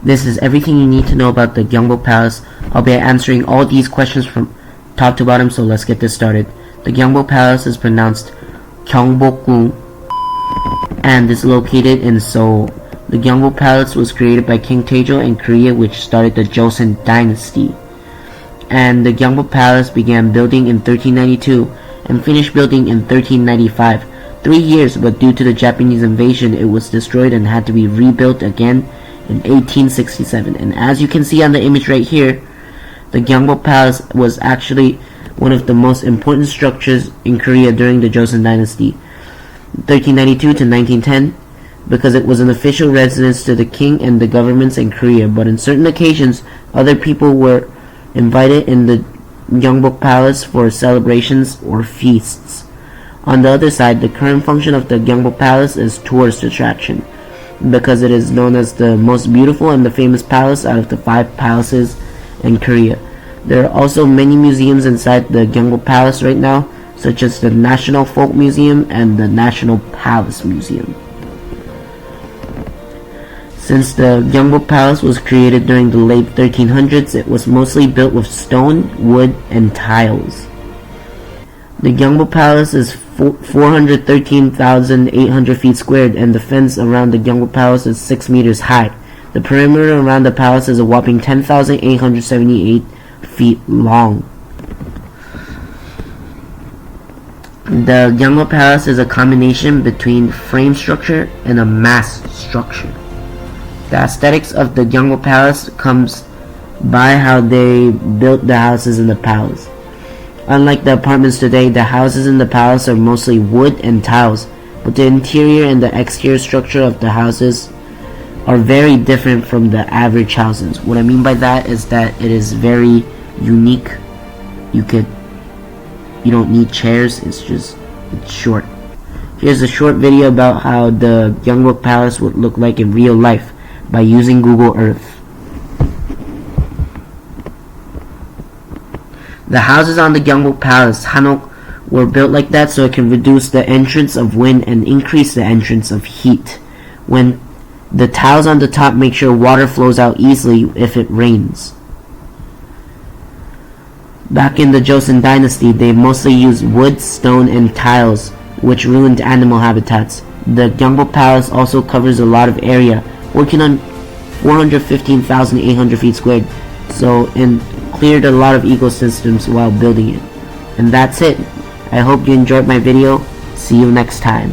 This is everything you need to know about the Gyeongbokgung Palace. I'll be answering all these questions from top to bottom, so let's get this started. The Gyeongbokgung Palace is pronounced Gyeongbokgung and is located in Seoul. The Gyeongbokgung Palace was created by King Taejo in Korea, which started the Joseon dynasty. And the Gyeongbokgung Palace began building in 1392 and finished building in 1395. 3 years, but due to the Japanese invasion, it was destroyed and had to be rebuilt again in 1867. And as you can see on the image right here, the Gyeongbokgung Palace was actually one of the most important structures in Korea during the Joseon dynasty, 1392 to 1910, because it was an official residence to the king and the governments in Korea. But on certain occasions, other people were invited in the Gyeongbokgung Palace for celebrations or feasts. On the other side, the current function of the Gyeongbokgung Palace is tourist attraction, because it is known as the most beautiful and the famous palace out of the 5 palaces in Korea. There are also many museums inside the Gyeongbokgung Palace right now, such as the National Folk Museum and the National Palace Museum. Since the Gyeongbokgung Palace was created during the late 1300s, it was mostly built with stone, wood, and tiles. The Gyeongbokgung Palace is 413,800 feet squared, and the fence around the Gyeongbokgung Palace is 6 meters high. The perimeter around the palace is a whopping 10,878 feet long. The Gyeongbokgung Palace is a combination between frame structure and a mass structure. The aesthetics of the Gyeongbokgung Palace comes by how they built the houses in the palace. Unlike the apartments today, the houses in the palace are mostly wood and tiles, but the interior and the exterior structure of the houses are very different from the average houses. What I mean by that is that it is very unique. You don't need chairs, it's short. Here's a short video about how the Gyeongbokgung Palace would look like in real life by using Google Earth. The houses on the Gyeongbokgung Palace, Hanok, were built like that so it can reduce the entrance of wind and increase the entrance of heat. When the tiles on the top make sure water flows out easily if it rains. Back in the Joseon dynasty, they mostly used wood, stone, and tiles, which ruined animal habitats. The Gyeongbokgung Palace also covers a lot of area, working on 415,800 feet squared, and cleared a lot of ecosystems while building it. And that's it. I hope you enjoyed my video. See you next time.